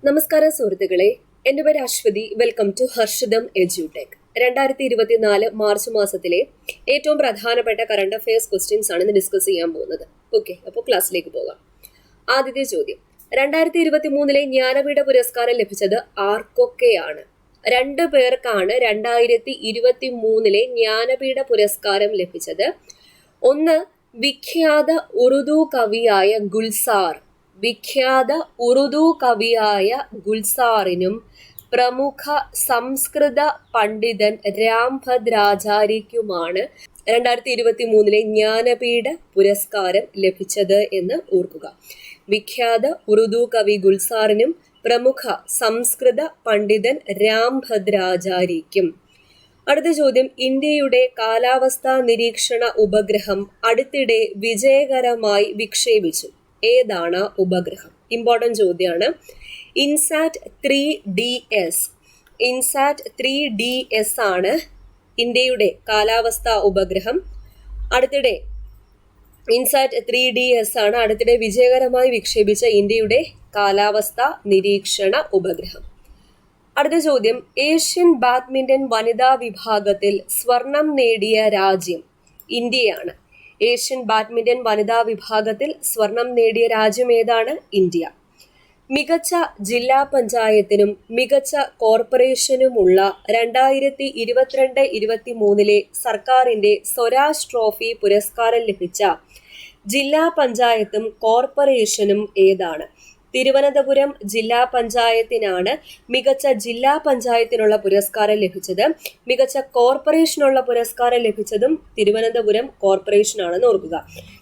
നമസ്കാരം സുഹൃത്തുക്കളെ, എൻ്റെ പേര് Ashwathi. Welcome to Harshitham edutech. 2024 March മാസത്തിലെ ഏറ്റവും പ്രധാനപ്പെട്ട കറണ്ട് അഫയേഴ്സ് ക്വസ്റ്റ്യൻസ് ആണ് ഇന്ന് ഡിസ്കസ് ചെയ്യാൻ പോകുന്നത്. ഓക്കെ, അപ്പോൾ ക്ലാസ്സിലേക്ക് പോകാം. ആദ്യത്തെ ചോദ്യം, 2023 ജ്ഞാനപീഠ പുരസ്കാരം ലഭിച്ചത് ആർക്കൊക്കെയാണ്? 2 പേർക്കാണ് 2023 ജ്ഞാനപീഠ പുരസ്കാരം ലഭിച്ചത്. ഒന്ന്, വിഖ്യാത ഉറുദു കവിയായ ഗുൽസാറിനും പ്രമുഖ സംസ്കൃത പണ്ഡിതൻ രാം ഭദ്രാചാര്യയ്ക്കുമാണ് 2023 ജ്ഞാനപീഠ പുരസ്കാരം ലഭിച്ചത് എന്ന് ഓർക്കുക. വിഖ്യാത ഉറുദു കവി ഗുൽസാറിനും പ്രമുഖ സംസ്കൃത പണ്ഡിതൻ രാം ഭദ്രാചാര്യയ്ക്കും. അടുത്ത ചോദ്യം, ഇന്ത്യയുടെ കാലാവസ്ഥാ നിരീക്ഷണ ഉപഗ്രഹം അടുത്തിടെ വിജയകരമായി വിക്ഷേപിച്ചു. ഏതാണ് ഉപഗ്രഹം? ഇമ്പോർട്ടൻറ്റ് ചോദ്യമാണ്. ഇൻസാറ്റ് 3DS ആണ് ഇന്ത്യയുടെ കാലാവസ്ഥാ ഉപഗ്രഹം. അടുത്തിടെ ഇൻസാറ്റ് 3DS ആണ് അടുത്തിടെ വിജയകരമായി വിക്ഷേപിച്ച ഇന്ത്യയുടെ കാലാവസ്ഥാ നിരീക്ഷണ ഉപഗ്രഹം. അടുത്ത ചോദ്യം, ഏഷ്യൻ ബാഡ്മിന്റൺ വനിതാ വിഭാഗത്തിൽ സ്വർണം നേടിയ രാജ്യം ഇന്ത്യയാണ്. ഏഷ്യൻ ബാഡ്മിന്റൺ വനിതാ വിഭാഗത്തിൽ സ്വർണം നേടിയ രാജ്യം ഏതാണ്? ഇന്ത്യ. മികച്ച ജില്ലാ പഞ്ചായത്തിനും മികച്ച കോർപ്പറേഷനുമുള്ള 2022-23 സർക്കാരിന്റെ സ്വരാജ് ട്രോഫി പുരസ്കാരം ലഭിച്ച ജില്ലാ പഞ്ചായത്തും കോർപ്പറേഷനും ഏതാണ്? തിരുവനന്തപുരം ജില്ലാ പഞ്ചായത്തിനാണ് മികച്ച ജില്ലാ പഞ്ചായത്തിനുള്ള പുരസ്കാരം ലഭിച്ചത്. മികച്ച കോർപ്പറേഷനുള്ള പുരസ്കാരം ലഭിച്ചതും തിരുവനന്തപുരം കോർപ്പറേഷനാണെന്ന് ഓർക്കുക.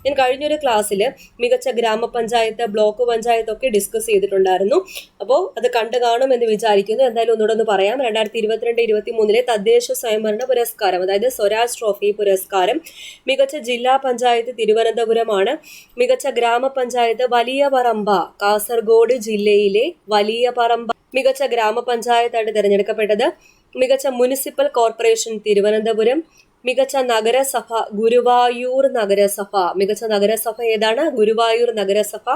ഞാൻ കഴിഞ്ഞൊരു ക്ലാസ്സിൽ മികച്ച ഗ്രാമപഞ്ചായത്ത്, ബ്ലോക്ക് പഞ്ചായത്ത് ഒക്കെ ഡിസ്കസ് ചെയ്തിട്ടുണ്ടായിരുന്നു. അപ്പോൾ അത് കണ്ടു കാണുമെന്ന് വിചാരിക്കുന്നു. എന്തായാലും ഒന്നുകൂടെ പറയാം. 2022-23 തദ്ദേശ സ്വയംഭരണ പുരസ്കാരം, അതായത് സ്വരാജ് ട്രോഫി പുരസ്കാരം മികച്ച ജില്ലാ പഞ്ചായത്ത് തിരുവനന്തപുരമാണ്. മികച്ച ഗ്രാമപഞ്ചായത്ത് വലിയ പറമ്പ, കാസർഗോഡ് ജില്ലയിലെ വലിയ പറമ്പ മികച്ച ഗ്രാമപഞ്ചായത്തായിട്ട് തിരഞ്ഞെടുക്കപ്പെട്ടത്. മികച്ച മുനിസിപ്പൽ കോർപ്പറേഷൻ തിരുവനന്തപുരം. മികച്ച നഗരസഭ ഗുരുവായൂർ നഗരസഭ. മികച്ച നഗരസഭ ഏതാണ്? ഗുരുവായൂർ നഗരസഭ.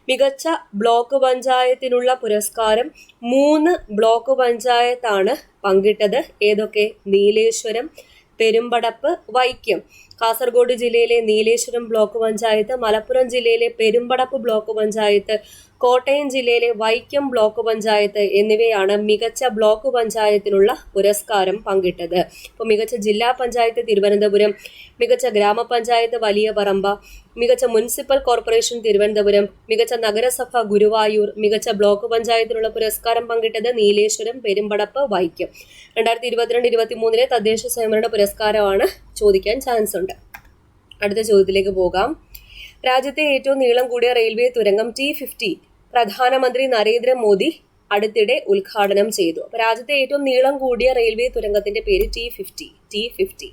മികച്ച ബ്ലോക്ക് പഞ്ചായത്തിനുള്ള പുരസ്കാരം 3 ബ്ലോക്ക് പഞ്ചായത്താണ് പങ്കിട്ടത്. ഏതൊക്കെ? നീലേശ്വരം, പെരുമ്പടപ്പ്, വൈക്കം. കാസർഗോഡ് ജില്ലയിലെ നീലേശ്വരം ബ്ലോക്ക് പഞ്ചായത്ത്, മലപ്പുറം ജില്ലയിലെ പെരുമ്പടപ്പ് ബ്ലോക്ക് പഞ്ചായത്ത്, കോട്ടയം ജില്ലയിലെ വൈക്കം ബ്ലോക്ക് പഞ്ചായത്ത് എന്നിവയാണ് മികച്ച ബ്ലോക്ക് പഞ്ചായത്തിനുള്ള പുരസ്കാരം പങ്കിട്ടത്. അപ്പോൾ മികച്ച ജില്ലാ പഞ്ചായത്ത് തിരുവനന്തപുരം, മികച്ച ഗ്രാമപഞ്ചായത്ത് വലിയ പറമ്പ, മികച്ച മുനിസിപ്പൽ കോർപ്പറേഷൻ തിരുവനന്തപുരം, മികച്ച നഗരസഭ ഗുരുവായൂർ, മികച്ച ബ്ലോക്ക് പഞ്ചായത്തിനുള്ള പുരസ്കാരം പങ്കിട്ടത് നീലേശ്വരം, പെരുമ്പടപ്പ്, വൈക്കം. 2022-23 തദ്ദേശ സ്വയംഭരണ പുരസ്കാരമാണ് ചോദിക്കാൻ ചാൻസ് ഉണ്ട്. അടുത്ത ചോദ്യത്തിലേക്ക് പോകാം. രാജ്യത്തെ ഏറ്റവും നീളം കൂടിയ റെയിൽവേ തുരങ്കം T50 പ്രധാനമന്ത്രി നരേന്ദ്രമോദി അടുത്തിടെ ഉദ്ഘാടനം ചെയ്തു. അപ്പോൾ രാജ്യത്തെ ഏറ്റവും നീളം കൂടിയ റെയിൽവേ തുരങ്കത്തിന്റെ പേര് T50.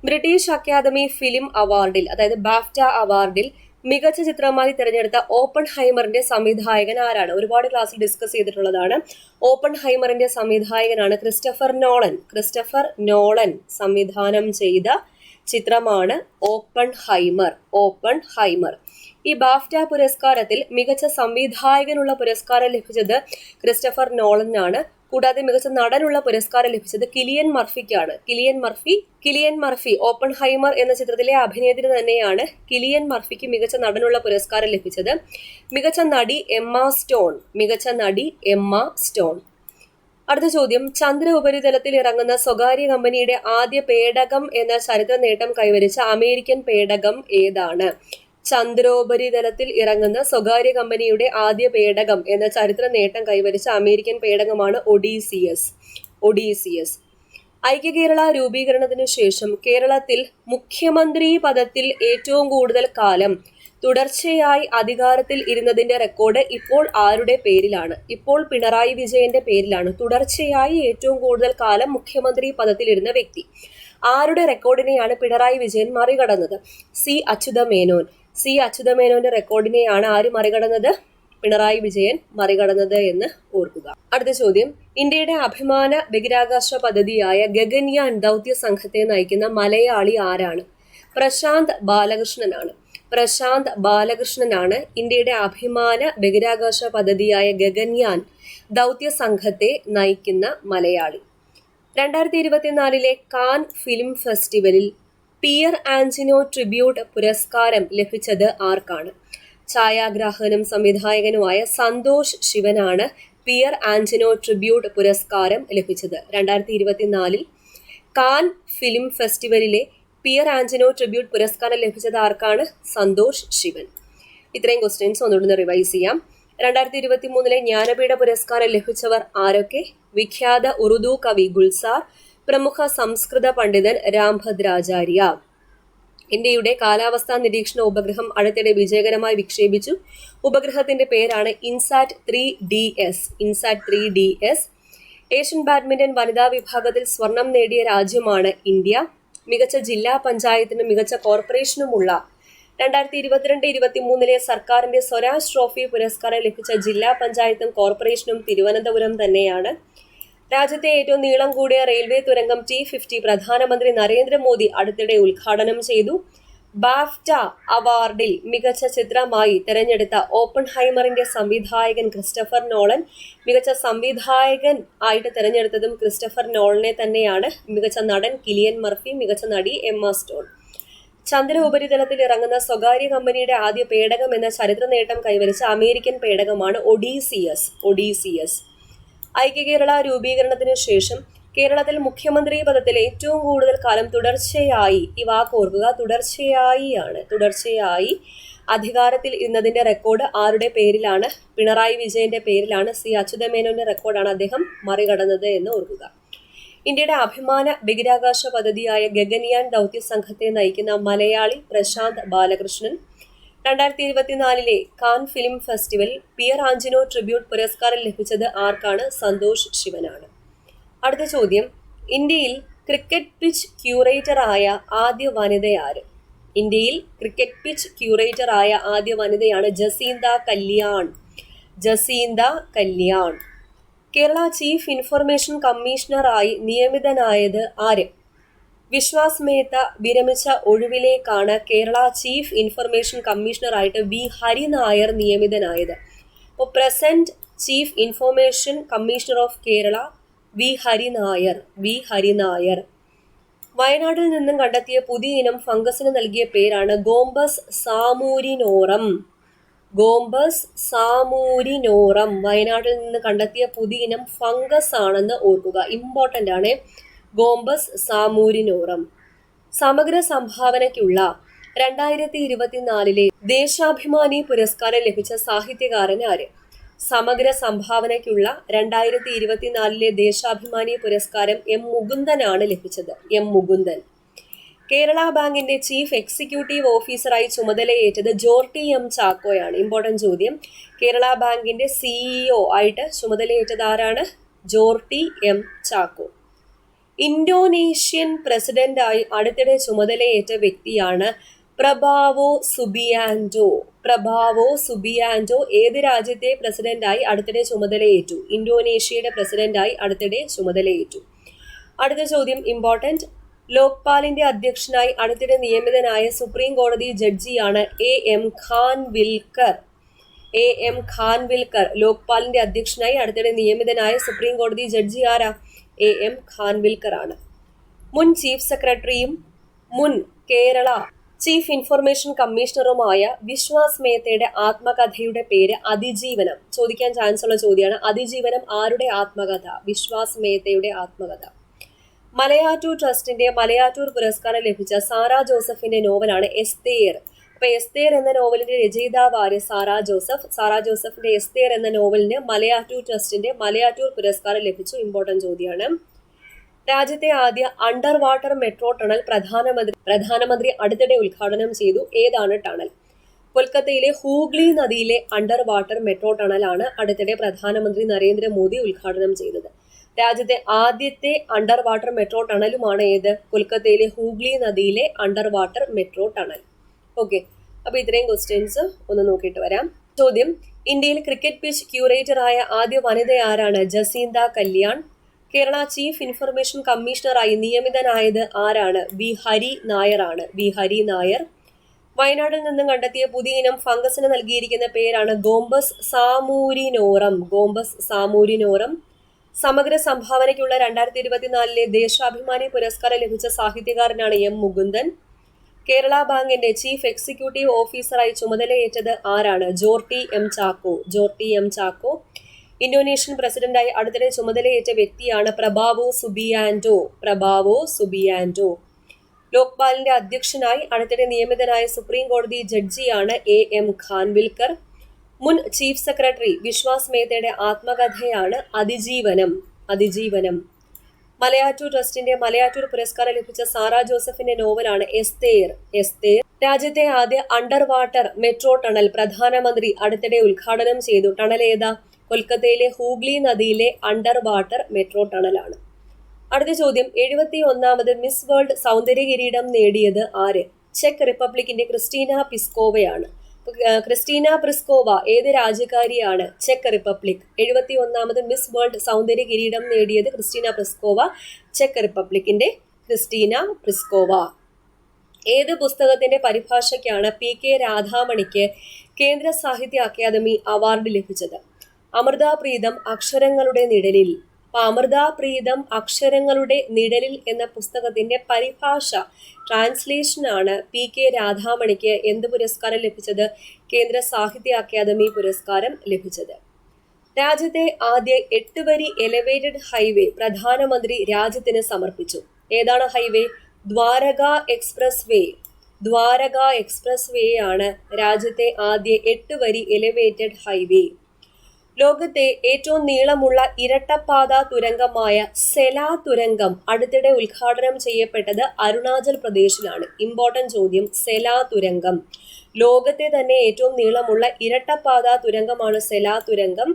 ബ്രിട്ടീഷ് അക്കാദമി ഫിലിം അവാർഡിൽ, അതായത് ബാഫ്റ്റ അവാർഡിൽ മികച്ച ചിത്രമായി തിരഞ്ഞെടുത്ത ഓപ്പൺ ഹൈമറിന്റെ സംവിധായകൻ ആരാണ്? ഒരുപാട് ക്ലാസ്സിൽ ഡിസ്കസ് ചെയ്തിട്ടുള്ളതാണ്. ഓപ്പൺ ഹൈമറിന്റെ സംവിധായകനാണ് ക്രിസ്റ്റഫർ നോളൻ സംവിധാനം ചെയ്ത ചിത്രമാണ് ഓപ്പൺ ഹൈമർ. ഈ ബാഫ്റ്റ പുരസ്കാരത്തിൽ മികച്ച സംവിധായകനുള്ള പുരസ്കാരം ലഭിച്ചത് ക്രിസ്റ്റഫർ നോളനാണ്. കൂടാതെ മികച്ച നടനുള്ള പുരസ്കാരം ലഭിച്ചത് കിലിയൻ മർഫിക്കാണ്. കിലിയൻ മർഫി ഓപ്പൺ ഹൈമർ എന്ന ചിത്രത്തിലെ അഭിനയത്തിന് തന്നെയാണ് കിലിയൻ മർഫിക്ക് മികച്ച നടനുള്ള പുരസ്കാരം ലഭിച്ചത്. മികച്ച നടി എമ്മ സ്റ്റോൺ. അടുത്ത ചോദ്യം, ചന്ദ്ര ഉപരിതലത്തിൽ ഇറങ്ങുന്ന സ്വകാര്യ കമ്പനിയുടെ ആദ്യ പേടകം എന്ന ചരിത്ര നേട്ടം കൈവരിച്ച അമേരിക്കൻ പേടകം ഏതാണ്? ചന്ദ്രോപരിതലത്തിൽ ഇറങ്ങുന്ന സ്വകാര്യ കമ്പനിയുടെ ആദ്യ പേടകം എന്ന ചരിത്ര നേട്ടം കൈവരിച്ച അമേരിക്കൻ പേടകമാണ് ഒഡീസിയസ്. ഐക്യകേരള രൂപീകരണത്തിനു ശേഷം കേരളത്തിൽ മുഖ്യമന്ത്രി പദത്തിൽ ഏറ്റവും കൂടുതൽ കാലം തുടർച്ചയായി അധികാരത്തിൽ ഇരുന്നതിന്റെ റെക്കോർഡ് ഇപ്പോൾ ആരുടെ പേരിലാണ്? ഇപ്പോൾ പിണറായി വിജയന്റെ പേരിലാണ് തുടർച്ചയായി ഏറ്റവും കൂടുതൽ കാലം മുഖ്യമന്ത്രി പദത്തിൽ ഇരുന്ന വ്യക്തി. ആരുടെ റെക്കോർഡിനെയാണ് പിണറായി വിജയൻ മറികടന്നത്? സി അച്യുതമേനോന്റെ റെക്കോർഡിനെയാണ് ആര് മറികടന്നത്? പിണറായി വിജയൻ മറികടന്നത് എന്ന് ഓർക്കുക. അടുത്ത ചോദ്യം, ഇന്ത്യയുടെ അഭിമാന ബഹിരാകാശ പദ്ധതിയായ ഗഗൻയാൻ ദൗത്യ സംഘത്തെ നയിക്കുന്ന മലയാളി ആരാണ്? പ്രശാന്ത് ബാലകൃഷ്ണനാണ്. പ്രശാന്ത് ബാലകൃഷ്ണനാണ് ഇന്ത്യയുടെ അഭിമാന ബഹിരാകാശ പദ്ധതിയായ ഗഗൻയാൻ ദൗത്യ സംഘത്തെ നയിക്കുന്ന മലയാളി. 2024 കാൻ ഫിലിം ഫെസ്റ്റിവലിൽ പിയർ ആഞ്ചിനോ ട്രിബ്യൂട്ട് പുരസ്കാരം ലഭിച്ചത് ആർക്കാണ്? ഛായാഗ്രാഹകനും സംവിധായകനുമായ സന്തോഷ് ശിവനാണ് പിയർ ആഞ്ചിനോ ട്രിബ്യൂട്ട് പുരസ്കാരം ലഭിച്ചത്. 2024 Cannes film ഫെസ്റ്റിവലിലെ peer Angenieux tribute പുരസ്കാരം ലഭിച്ചത് ആർക്കാണ്? സന്തോഷ് ശിവൻ. ഇത്രയും ക്വസ്റ്റ്യൻസ് ഒന്നുകൂടി റിവൈസ് ചെയ്യാം. 2023 ജ്ഞാനപീഠ പുരസ്കാരം ലഭിച്ചവർ ആരൊക്കെ? വിഖ്യാത ഉറുദു കവി ഗുൽസാർ, പ്രമുഖ സംസ്കൃത പണ്ഡിതൻ രാംഭദ്രാചാര്യ. ഇന്ത്യയുടെ കാലാവസ്ഥാ നിരീക്ഷണ ഉപഗ്രഹം അടുത്തിടെ വിജയകരമായി വിക്ഷേപിച്ചു. ഉപഗ്രഹത്തിന്റെ പേരാണ് INSAT 3DS. INSAT 3DS. Asian badminton വനിതാ വിഭാഗത്തിൽ സ്വർണം നേടിയ രാജ്യമാണ് ഇന്ത്യ. മികച്ച ജില്ലാ പഞ്ചായത്തിനും മികച്ച കോർപ്പറേഷനുമുള്ള 2022-23 സർക്കാരിന്റെ സ്വരാജ് ട്രോഫി പുരസ്കാരം ലഭിച്ച ജില്ലാ പഞ്ചായത്തും കോർപ്പറേഷനും തിരുവനന്തപുരം തന്നെയാണ്. രാജ്യത്തെ ഏറ്റവും നീളം കൂടിയ റെയിൽവേ തുരങ്കം T50 പ്രധാനമന്ത്രി നരേന്ദ്രമോദി അടുത്തിടെ ഉദ്ഘാടനം ചെയ്തു. ബാഫ്റ്റ അവാർഡിൽ മികച്ച ചിത്രമായി തെരഞ്ഞെടുത്ത ഓപ്പൺഹൈമറിന്റെ സംവിധായകൻ ക്രിസ്റ്റഫർ നോളൻ. മികച്ച സംവിധായകൻ ആയിട്ട് തെരഞ്ഞെടുത്തതും ക്രിസ്റ്റഫർ നോളനെ തന്നെയാണ്. മികച്ച നടൻ കിലിയൻ മർഫി, മികച്ച നടി എമ്മ സ്റ്റോൺ. ചന്ദ്ര ഉപരിതലത്തിൽ ഇറങ്ങുന്ന സ്വകാര്യ കമ്പനിയുടെ ആദ്യ പേടകം എന്ന ചരിത്ര നേട്ടം കൈവരിച്ച അമേരിക്കൻ പേടകമാണ് ഒഡീസിയസ്. ഐക്യകേരള രൂപീകരണത്തിന് ശേഷം കേരളത്തിൽ മുഖ്യമന്ത്രി പദത്തിൽ ഏറ്റവും കൂടുതൽ കാലം തുടർച്ചയായി, ഈ വാക്ക് ഓർക്കുക, തുടർച്ചയായി അധികാരത്തിൽ ഇരുന്നതിന്റെ റെക്കോർഡ് ആരുടെ പേരിലാണ്? പിണറായി വിജയന്റെ പേരിലാണ്. സി അച്യുതമേനോന്റെ റെക്കോർഡാണ് അദ്ദേഹം മറികടന്നത് എന്ന് ഓർക്കുക. ഇന്ത്യയുടെ അഭിമാന ബഹിരാകാശ പദ്ധതിയായ ഗഗൻയാൻ ദൗത്യ സംഘത്തെ നയിക്കുന്ന Malayali Prashanth Balakrishnan. 2024 Cannes film festival Pierre Angenieux tribute പുരസ്കാരം ലഭിച്ചത് ആർക്കാണ്? സന്തോഷ് ശിവനാണ്. അടുത്ത ചോദ്യം, ഇന്ത്യയിൽ ക്രിക്കറ്റ് പിച്ച് ക്യൂറേറ്ററായ ആദ്യ വനിതയാര്? ഇന്ത്യയിൽ ക്രിക്കറ്റ് പിച്ച് ക്യൂറേറ്ററായ ആദ്യ വനിതയാണ് ജസീന്ത കല്യാൺ. കേരള ചീഫ് ഇൻഫർമേഷൻ കമ്മീഷണറായി നിയമിതനായത് ആര്? വിശ്വാസ് മേത്ത വിരമിച്ച ഒഴിവിലേക്കാണ് കേരള ചീഫ് ഇൻഫർമേഷൻ കമ്മീഷണറായിട്ട് വി ഹരിനായർ നിയമിതനായത്. അപ്പോൾ present chief information commissioner of Kerala V Hari Nair. വയനാട്ടിൽ നിന്നും കണ്ടെത്തിയ പുതിയ ഇനം ഫംഗസിന് നൽകിയ പേരാണ് ഗോംബസ് സാമൂരിനോറം. വയനാട്ടിൽ നിന്ന് കണ്ടെത്തിയ പുതിയ ഇനം ഫംഗസ് ആണെന്ന് ഓർക്കുക, ഇമ്പോർട്ടന്റ് ആണ്. ഗോംബസ് സാമൂരിനോറം. സമഗ്ര സംഭാവനയ്ക്കുള്ള 2024 ദേശാഭിമാനി പുരസ്കാരം ലഭിച്ച സാഹിത്യകാരൻ ആര്? സമഗ്ര സംഭാവനയ്ക്കുള്ള 2024 ദേശാഭിമാനി പുരസ്കാരം എം മുകുന്ദനാണ് ലഭിച്ചത്. കേരള ബാങ്കിന്റെ ചീഫ് എക്സിക്യൂട്ടീവ് ഓഫീസറായി ചുമതലയേറ്റത് ജോർട്ടി എം ചാക്കോയാണ്. ഇമ്പോർട്ടന്റ് ചോദ്യം, കേരള ബാങ്കിന്റെ CEO ആയിട്ട് ചുമതലയേറ്റത് ആരാണ്? ജോർട്ടി എം ചാക്കോ. ഇന്തോനേഷ്യൻ പ്രസിഡന്റായി അടുത്തിടെ ചുമതലയേറ്റ വ്യക്തിയാണ് പ്രഭാവോ സുബിയാൻഡോ. ഏത് രാജ്യത്തെ പ്രസിഡന്റായി അടുത്തിടെ ചുമതലയേറ്റു? ഇന്തോനേഷ്യയുടെ പ്രസിഡന്റായി അടുത്തിടെ ചുമതലയേറ്റു. അടുത്ത ചോദ്യം ഇമ്പോർട്ടന്റ്, ലോക്പാലിന്റെ അധ്യക്ഷനായി അടുത്തിടെ നിയമിതനായ സുപ്രീം കോടതി ജഡ്ജിയാണ് AM ഖാൻവിൽക്കർ. ലോക്പാലിന്റെ അധ്യക്ഷനായി അടുത്തിടെ നിയമിതനായ സുപ്രീം കോടതി ജഡ്ജി ആരാ? AM ഖാൻവിൽക്കർ ആണ്. മുൻ ചീഫ് സെക്രട്ടറിയും മുൻ കേരള ചീഫ് ഇൻഫർമേഷൻ കമ്മീഷണറുമായ വിശ്വാസ് മേത്തയുടെ ആത്മകഥയുടെ പേര് അതിജീവനം. ചോദിക്കാൻ ചാൻസ് ഉള്ള ചോദ്യമാണ്. അതിജീവനം ആരുടെ ആത്മകഥ? വിശ്വാസ് മേത്തയുടെ ആത്മകഥ. മലയാറ്റൂർ ട്രസ്റ്റിന്റെ മലയാറ്റൂർ പുരസ്കാരം ലഭിച്ച സാറാ ജോസഫിന്റെ നോവലാണ് എസ്തേർ. അപ്പൊ എസ്തേർ എന്ന നോവലിന്റെ രചയിതാവ് ആര്? സാറാ ജോസഫിന്റെ എസ്തേർ എന്ന നോവലിന് മലയാറ്റൂർ ട്രസ്റ്റിന്റെ മലയാറ്റൂർ പുരസ്കാരം ലഭിച്ചു. ഇമ്പോർട്ടന്റ് ചോദ്യമാണ്. രാജ്യത്തെ ആദ്യ അണ്ടർ വാട്ടർ മെട്രോ ടണൽ പ്രധാനമന്ത്രി അടുത്തിടെ ഉദ്ഘാടനം ചെയ്തു. ഏതാണ് ടണൽ? കൊൽക്കത്തയിലെ ഹൂഗ്ലി നദിയിലെ അണ്ടർ വാട്ടർ മെട്രോ ടണലാണ് അടുത്തിടെ പ്രധാനമന്ത്രി നരേന്ദ്രമോദി ഉദ്ഘാടനം ചെയ്തത്. രാജ്യത്തെ ആദ്യത്തെ അണ്ടർ വാട്ടർ മെട്രോ ടണലുമാണ് ഏത്? കൊൽക്കത്തയിലെ ഹൂഗ്ലി നദിയിലെ under water metro tunnel. Okay, അപ്പൊ ഇത്രയും ക്വസ്റ്റ്യൻസ് ഒന്ന് നോക്കിയിട്ട് വരാം. ചോദ്യം, ഇന്ത്യയിൽ ക്രിക്കറ്റ് പിച്ച് ക്യൂറേറ്ററായ ആദ്യ വനിത ആരാണ്? ജസീന്ത കല്യാൺ. കേരള ചീഫ് ഇൻഫർമേഷൻ കമ്മീഷണറായി നിയമിതനായത് ആരാണ്? വി ഹരി നായർ ആണ്. വയനാട്ടിൽ നിന്നും കണ്ടെത്തിയ പുതിയ ഇനം ഫംഗസിന് നൽകിയിരിക്കുന്ന പേരാണ് ഗോംബസ് സാമൂരിനോറം. ഗോംബസ് സാമൂരിനോറം. സമഗ്ര സംഭാവനയ്ക്കുള്ള 2024 ദേശാഭിമാനി പുരസ്കാരം ലഭിച്ച സാഹിത്യകാരനാണ് എം മുകുന്ദൻ. കേരള ബാങ്കിന്റെ ചീഫ് എക്സിക്യൂട്ടീവ് ഓഫീസറായി ചുമതലയേറ്റത് ആരാണ്? Jorty M Chacko. Jorty M Chacko. Indonesian പ്രസിഡന്റായി അടുത്തിടെ ചുമതലയേറ്റ വ്യക്തിയാണ് പ്രബാവോ സുബിയാൻഡോ. പ്രബാവോ സുബിയാൻഡോ. ലോക്പാലിന്റെ അധ്യക്ഷനായി അടുത്തിടെ നിയമിതനായ സുപ്രീം കോടതി ജഡ്ജിയാണ് AM ഖാൻവിൽക്കർ. മുൻ ചീഫ് സെക്രട്ടറി വിശ്വാസ് മേത്തയുടെ ആത്മകഥയാണ് അതിജീവനം. അതിജീവനം. മലയാറ്റൂർ ട്രസ്റ്റിന്റെ മലയാറ്റൂർ പുരസ്കാരം ലഭിച്ച സാറ ജോസഫിന്റെ നോവലാണ് എസ്തേർ. എസ്തേർ. രാജ്യത്തെ ആദ്യ അണ്ടർ വാട്ടർ മെട്രോ ടണൽ പ്രധാനമന്ത്രി അടുത്തിടെ ഉദ്ഘാടനം ചെയ്തു. ടണൽ ഏതാ? കൊൽക്കത്തയിലെ ഹൂഗ്ലി നദിയിലെ അണ്ടർ വാട്ടർ മെട്രോ ടണലാണ്. അടുത്ത ചോദ്യം, 71ാമത് മിസ് വേൾഡ് സൗന്ദര്യ കിരീടം നേടിയത് ആര്? ചെക്ക് റിപ്പബ്ലിക്കിന്റെ ക്രിസ്റ്റീന പിസ്കോവയാണ്. ക്രിസ്റ്റീന പ്രിസ്കോവ ഏത് രാജ്യക്കാരിയാണ്? ചെക്ക് റിപ്പബ്ലിക്. 71ാമത് മിസ് വേൾഡ് സൗന്ദര്യ കിരീടം നേടിയത് ക്രിസ്റ്റീന പ്രിസ്കോവ, ചെക്ക് റിപ്പബ്ലിക്കിന്റെ ക്രിസ്റ്റീന പ്രിസ്കോവ. ഏത് പുസ്തകത്തിന്റെ പരിഭാഷയ്ക്കാണ് PK രാധാമണിക്ക് കേന്ദ്ര സാഹിത്യ അക്കാദമി അവാർഡ് ലഭിച്ചത്? അമൃത പ്രീതം അക്ഷരങ്ങളുടെ നിഴലിൽ. അമൃത പ്രീതം അക്ഷരങ്ങളുടെ നിഴലിൽ എന്ന പുസ്തകത്തിന്റെ പരിഭാഷ ട്രാൻസ്ലേഷനാണ് PK രാധാമണിക്ക് എന്ത് പുരസ്കാരം ലഭിച്ചത്? കേന്ദ്ര സാഹിത്യ അക്കാദമി പുരസ്കാരം ലഭിച്ചത്. രാജ്യത്തെ ആദ്യ 8 വരി എലിവേറ്റഡ് ഹൈവേ പ്രധാനമന്ത്രി രാജ്യത്തിന് സമർപ്പിച്ചു. ഏതാണ് highway? Dwarka express way. Dwarka express way ആണ് രാജ്യത്തെ ആദ്യ 8 വരി എലിവേറ്റഡ് ഹൈവേ. ലോകത്തെ ഏറ്റവും നീളമുള്ള ഇരട്ടപ്പാത തുരങ്കമായ സെലാ തുരങ്കം അടുത്തിടെ ഉദ്ഘാടനം ചെയ്യപ്പെട്ടത് അരുണാചൽ പ്രദേശിലാണ്. ഇമ്പോർട്ടന്റ് ചോദ്യം, സെലാ തുരങ്കം. ലോകത്തെ തന്നെ ഏറ്റവും നീളമുള്ള ഇരട്ടപ്പാത തുരങ്കമാണ് സെലാ തുരങ്കം.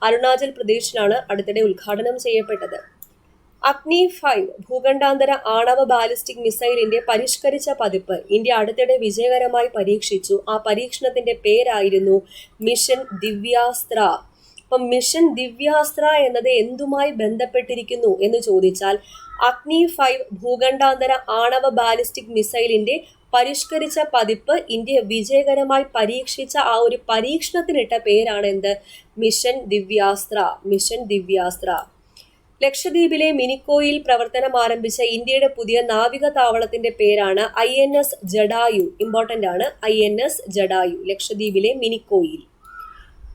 അരുണാചൽ പ്രദേശിലാണ് അടുത്തിടെ ഉദ്ഘാടനം ചെയ്യപ്പെട്ടത്. അഗ്നി 5 ഭൂഖണ്ഡാന്തര ആണവ ബാലിസ്റ്റിക് മിസൈലിന്റെ പരിഷ്കരിച്ച പതിപ്പ് ഇന്ത്യ അടുത്തിടെ വിജയകരമായി പരീക്ഷിച്ചു. ആ പരീക്ഷണത്തിന്റെ പേരായിരുന്നു മിഷൻ ദിവ്യാസ്ത്ര. അപ്പം മിഷൻ ദിവ്യാസ്ത്ര എന്നത് എന്തുമായി ബന്ധപ്പെട്ടിരിക്കുന്നു എന്ന് ചോദിച്ചാൽ അഗ്നി 5 ഭൂഖണ്ഡാന്തര ആണവ ബാലിസ്റ്റിക് മിസൈലിന്റെ പരിഷ്കരിച്ച പതിപ്പ് ഇന്ത്യ വിജയകരമായി പരീക്ഷിച്ച ആ ഒരു പരീക്ഷണത്തിനിട്ട പേരാണ് എന്ത്? മിഷൻ ദിവ്യാസ്ത്ര. മിഷൻ ദിവ്യാസ്ത്ര. ലക്ഷദ്വീപിലെ മിനിക്കോയിൽ പ്രവർത്തനം ആരംഭിച്ച ഇന്ത്യയുടെ പുതിയ നാവിക താവളത്തിന്റെ പേരാണ് INS ജഡായു. ഇമ്പോർട്ടന്റ് ആണ്, INS ജഡായു. ലക്ഷദ്വീപിലെ മിനിക്കോയിൽ.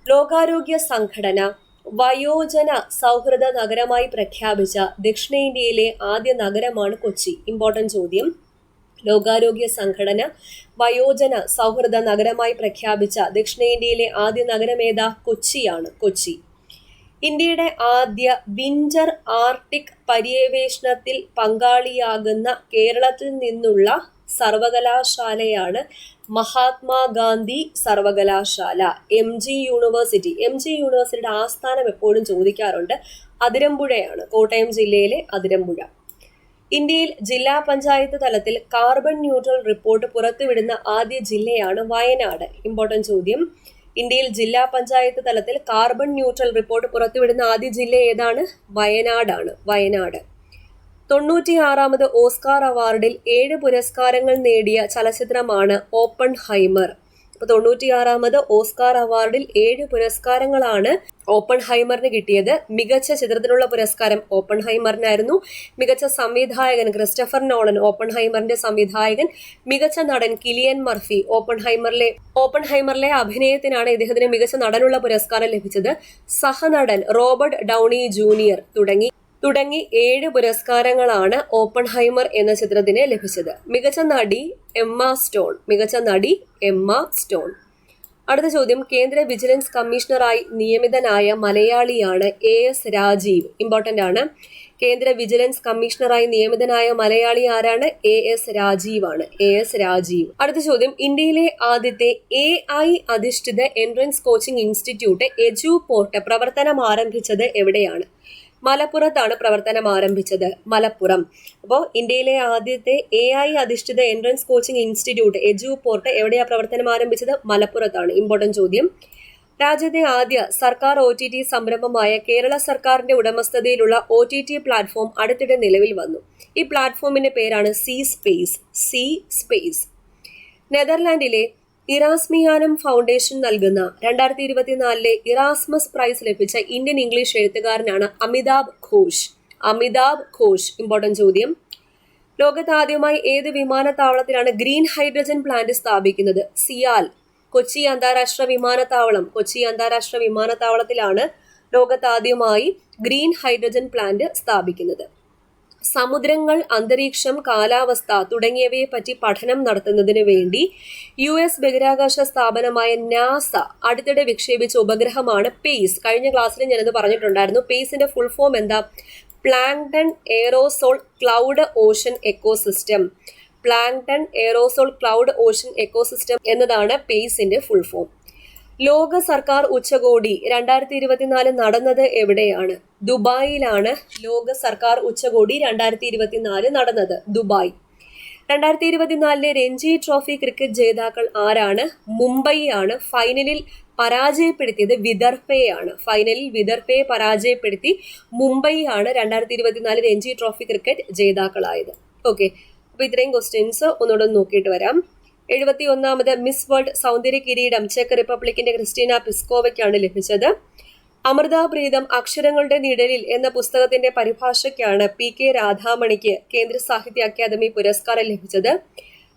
ലോകാരോഗ്യ സംഘടന വയോജന സൗഹൃദ നഗരമായി പ്രഖ്യാപിച്ച ദക്ഷിണേന്ത്യയിലെ ആദ്യ നഗരമാണ് കൊച്ചി. ഇമ്പോർട്ടന്റ് ചോദ്യം. ലോകാരോഗ്യ സംഘടന വയോജന സൗഹൃദ നഗരമായി പ്രഖ്യാപിച്ച ദക്ഷിണേന്ത്യയിലെ ആദ്യ നഗരം ഏതാ? കൊച്ചിയാണ്. കൊച്ചി. ഇന്ത്യയുടെ ആദ്യ വിന്റർ ആർട്ടിക് പര്യവേഷണത്തിൽ പങ്കാളിയാകുന്ന കേരളത്തിൽ നിന്നുള്ള സർവകലാശാലയാണ് മഹാത്മാഗാന്ധി സർവകലാശാല. MG university. MG യൂണിവേഴ്സിറ്റിയുടെ ആസ്ഥാനം എപ്പോഴും ചോദിക്കാറുണ്ട്. അതിരമ്പുഴയാണ്, കോട്ടയം ജില്ലയിലെ അതിരമ്പുഴ. ഇന്ത്യയിൽ ജില്ലാ പഞ്ചായത്ത് തലത്തിൽ കാർബൺ ന്യൂട്രൽ റിപ്പോർട്ട് പുറത്തുവിടുന്ന ആദ്യ ജില്ലയാണ് വയനാട്. ഇമ്പോർട്ടന്റ് ചോദ്യം. ഇന്ത്യയിൽ ജില്ലാ പഞ്ചായത്ത് തലത്തിൽ കാർബൺ ന്യൂട്രൽ റിപ്പോർട്ട് പുറത്തുവിടുന്ന ആദ്യ ജില്ല ഏതാണ്? വയനാടാണ്. വയനാട്. 96ാമത് ഓസ്കാർ അവാർഡിൽ 7 പുരസ്കാരങ്ങൾ നേടിയ ചലച്ചിത്രമാണ് ഓപ്പൺഹൈമർ. അപ്പൊ 96ാമത് ഓസ്കാർ അവാർഡിൽ 7 പുരസ്കാരങ്ങളാണ് ഓപ്പൺഹൈമറിന് കിട്ടിയത്. മികച്ച ചിത്രത്തിനുള്ള പുരസ്കാരം ഓപ്പൺഹൈമറിനായിരുന്നു. മികച്ച സംവിധായകൻ ക്രിസ്റ്റഫർ നോളൻ, ഓപ്പൺഹൈമറിന്റെ സംവിധായകൻ. മികച്ച നടൻ കിലിയൻ മർഫി. ഓപ്പൺഹൈമറിലെ അഭിനയത്തിനാണ് ഇദ്ദേഹത്തിന് മികച്ച നടനുള്ള പുരസ്കാരം ലഭിച്ചത്. സഹനടൻ റോബർട്ട് ഡൗണി ജൂനിയർ തുടങ്ങി 7 പുരസ്കാരങ്ങളാണ് ഓപ്പൺഹൈമർ എന്ന ചിത്രത്തിന് ലഭിച്ചത്. മികച്ച നടി എമ്മ സ്റ്റോൺ. അടുത്ത ചോദ്യം, കേന്ദ്ര വിജിലൻസ് കമ്മീഷണറായി നിയമിതനായ മലയാളിയാണ് AS രാജീവ്. ഇമ്പോർട്ടന്റ് ആണ്. കേന്ദ്ര വിജിലൻസ് കമ്മീഷണറായി നിയമിതനായ മലയാളി ആരാണ്? AS രാജീവ് ആണ്. AS രാജീവ്. അടുത്ത ചോദ്യം, ഇന്ത്യയിലെ ആദ്യത്തെ AI അധിഷ്ഠിത എൻട്രൻസ് കോച്ചിംഗ് ഇൻസ്റ്റിറ്റ്യൂട്ട് എജുപോർട്ട് പ്രവർത്തനം ആരംഭിച്ചത് എവിടെയാണ്? മലപ്പുറത്താണ് പ്രവർത്തനം ആരംഭിച്ചത്. മലപ്പുറം. അപ്പോൾ ഇന്ത്യയിലെ ആദ്യത്തെ AI അധിഷ്ഠിത എൻട്രൻസ് കോച്ചിംഗ് ഇൻസ്റ്റിറ്റ്യൂട്ട് എജുപോർട്ട് എവിടെയാണ് പ്രവർത്തനം ആരംഭിച്ചത്? മലപ്പുറത്താണ്. ഇമ്പോർട്ടന്റ് ചോദ്യം. രാജ്യത്തെ ആദ്യ സർക്കാർ OTT സംരംഭമായ കേരള സർക്കാരിന്റെ ഉടമസ്ഥതയിലുള്ള OTT പ്ലാറ്റ്ഫോം അടുത്തിടെ നിലവിൽ വന്നു. ഈ പ്ലാറ്റ്ഫോമിന്റെ പേരാണ് സി സ്പേസ്. നെതർലാൻഡിലെ ഇറാസ്മിയാനം ഫൗണ്ടേഷൻ നൽകുന്ന 2024 ഇറാസ്മസ് പ്രൈസ് ലഭിച്ച ഇന്ത്യൻ ഇംഗ്ലീഷ് എഴുത്തുകാരനാണ് അമിതാഭ് ഘോഷ്. ഇമ്പോർട്ടന്റ് ചോദ്യം. ലോകത്താദ്യമായി ഏത് വിമാനത്താവളത്തിലാണ് ഗ്രീൻ ഹൈഡ്രജൻ പ്ലാന്റ് സ്ഥാപിക്കുന്നത്? സിയാൽ, കൊച്ചി അന്താരാഷ്ട്ര വിമാനത്താവളത്തിലാണ് ലോകത്താദ്യമായി ഗ്രീൻ ഹൈഡ്രജൻ പ്ലാന്റ് സ്ഥാപിക്കുന്നത്. സമുദ്രങ്ങൾ, അന്തരീക്ഷം, കാലാവസ്ഥ തുടങ്ങിയവയെ പറ്റി പഠനം നടത്തുന്നതിന് വേണ്ടി US ബഹിരാകാശ സ്ഥാപനമായ നാസ അടുത്തിടെ വിക്ഷേപിച്ച ഉപഗ്രഹമാണ് പേസ്. കഴിഞ്ഞ ക്ലാസ്സിൽ ഞാനത് പറഞ്ഞിട്ടുണ്ടായിരുന്നു. പേസിന്റെ ഫുൾ ഫോം എന്താ? Plankton aerosol cloud ocean ecosystem എന്നതാണ് പേസിന്റെ ഫുൾ ഫോം. ലോക സർക്കാർ ഉച്ചകോടി 2024 നടന്നത് എവിടെയാണ്? ദുബായിലാണ് ലോക സർക്കാർ ഉച്ചകോടി 2024 നടന്നത്. ദുബായ്. 2024 രഞ്ജി ട്രോഫി ക്രിക്കറ്റ് ജേതാക്കൾ ആരാണ്? മുംബൈയാണ്. ഫൈനലിൽ പരാജയപ്പെടുത്തിയത് വിദർഭയെ പരാജയപ്പെടുത്തി മുംബൈയാണ് 2024 രഞ്ജി ട്രോഫി ക്രിക്കറ്റ് ജേതാക്കളായത്. ഓക്കെ, അപ്പൊ ഇത്രയും ക്വസ്റ്റ്യൻസ് ഒന്നുകൂടെ നോക്കിയിട്ട് വരാം. 71ാമത് മിസ് വേൾഡ് സൗന്ദര്യ കിരീടം ചെക്ക് റിപ്പബ്ലിക്കിന്റെ ക്രിസ്റ്റീന പിസ്കോവയ്ക്കാണ് ലഭിച്ചത്. അമൃത പ്രീതം അക്ഷരങ്ങളുടെ നിഴലിൽ എന്ന പുസ്തകത്തിന്റെ പരിഭാഷയ്ക്കാണ് PK രാധാമണിക്ക് കേന്ദ്ര സാഹിത്യ അക്കാദമി പുരസ്കാരം ലഭിച്ചത്.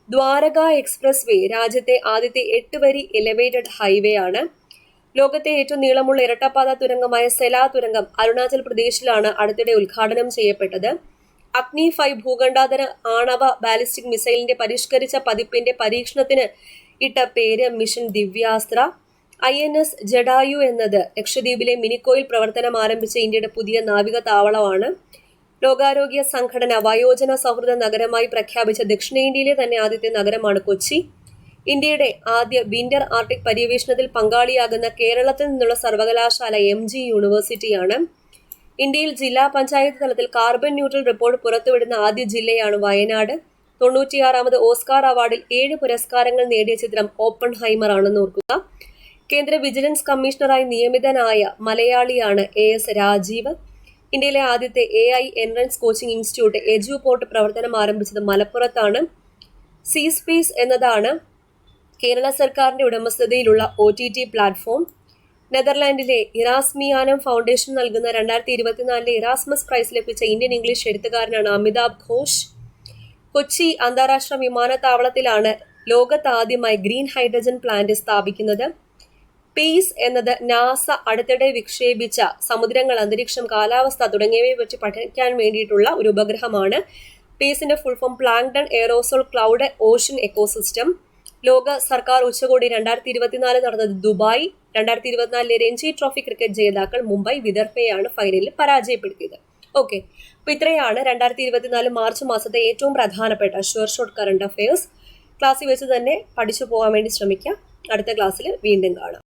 ദ്വാരക എക്സ്പ്രസ് വേ രാജ്യത്തെ ആദ്യത്തെ 8 വരി എലിവേറ്റഡ് ഹൈവേ ആണ്. ലോകത്തെ ഏറ്റവും നീളമുള്ള ഇരട്ടപ്പാത തുരങ്കമായ സെലാ തുരങ്കം അരുണാചൽ പ്രദേശിലാണ് അടുത്തിടെ ഉദ്ഘാടനം ചെയ്യപ്പെട്ടത്. അഗ്നി 5 ഭൂഖണ്ഡാന്തര ആണവ ബാലിസ്റ്റിക് മിസൈലിന്റെ പരിഷ്കരിച്ച പതിപ്പിന്റെ പരീക്ഷണത്തിന് ഇട്ട പേര് മിഷൻ ദിവ്യാസ്ത്ര. INS ജഡായു എന്നത് ലക്ഷദ്വീപിലെ മിനിക്കോയിൽ പ്രവർത്തനം ആരംഭിച്ച ഇന്ത്യയുടെ പുതിയ നാവിക താവളമാണ്. ലോകാരോഗ്യ സംഘടന വയോജന സൗഹൃദ നഗരമായി പ്രഖ്യാപിച്ച ദക്ഷിണേന്ത്യയിലെ തന്നെ ആദ്യത്തെ നഗരമാണ് കൊച്ചി. ഇന്ത്യയുടെ ആദ്യ വിന്റർ ആർട്ടിക് പര്യവേഷണത്തിൽ പങ്കാളിയാകുന്ന കേരളത്തിൽ നിന്നുള്ള സർവകലാശാല MG യൂണിവേഴ്സിറ്റിയാണ്. ഇന്ത്യയിൽ ജില്ലാ പഞ്ചായത്ത് തലത്തിൽ കാർബൺ ന്യൂട്രൽ റിപ്പോർട്ട് പുറത്തുവിടുന്ന ആദ്യ ജില്ലയാണ് വയനാട്. 96ാമത് ഓസ്കാർ അവാർഡിൽ 7 പുരസ്കാരങ്ങൾ നേടിയ ചിത്രം ഓപ്പൺഹൈമർ ആണെന്ന് ഓർക്കുക. കേന്ദ്ര വിജിലൻസ് കമ്മീഷണറായി നിയമിതനായ മലയാളിയാണ് AS രാജീവ്. ഇന്ത്യയിലെ ആദ്യത്തെ AI entrance coaching institute Eduport പ്രവർത്തനം ആരംഭിച്ചത് മലപ്പുറത്താണ്. സി സ്പേസ് എന്നതാണ് കേരള സർക്കാരിന്റെ ഉടമസ്ഥതയിലുള്ള OTT പ്ലാറ്റ്ഫോം. നെതർലാൻഡിലെ ഇറാസ്മിയാനം ഫൗണ്ടേഷൻ നൽകുന്ന 2024 ഇറാസ്മസ് പ്രൈസ് ലഭിച്ച ഇന്ത്യൻ ഇംഗ്ലീഷ് എഴുത്തുകാരനാണ് അമിതാഭ് ഘോഷ്. കൊച്ചി അന്താരാഷ്ട്ര വിമാനത്താവളത്തിലാണ് ലോകത്താദ്യമായി ഗ്രീൻ ഹൈഡ്രജൻ പ്ലാന്റ് സ്ഥാപിക്കുന്നത്. പേസ് എന്നത് നാസ അടുത്തിടെ വിക്ഷേപിച്ച സമുദ്രങ്ങൾ, അന്തരീക്ഷം, കാലാവസ്ഥ തുടങ്ങിയവയെ പറ്റി പഠിക്കാൻ വേണ്ടിയിട്ടുള്ള ഒരു ഉപഗ്രഹമാണ്. പേസിന്റെ full form plankton aerosol cloud ocean ecosystem. ലോക സർക്കാർ ഉച്ചകോടി 2024 നടന്നത് ദുബായ്. 2024 രഞ്ജി ട്രോഫി ക്രിക്കറ്റ് ജേതാക്കൾ മുംബൈ വിദർഭയെയാണ് ഫൈനലിൽ പരാജയപ്പെടുത്തിയത്. ഓക്കെ, അപ്പൊ ഇത്രയാണ് 2024 മാർച്ച് മാസത്തെ ഏറ്റവും പ്രധാനപ്പെട്ട ഷോർട്ട് കറണ്ട് അഫയേഴ്സ്. ക്ലാസ്സിൽ വെച്ച് തന്നെ പഠിച്ചു പോകാൻ വേണ്ടി ശ്രമിക്കാം. അടുത്ത ക്ലാസ്സിൽ വീണ്ടും കാണാം.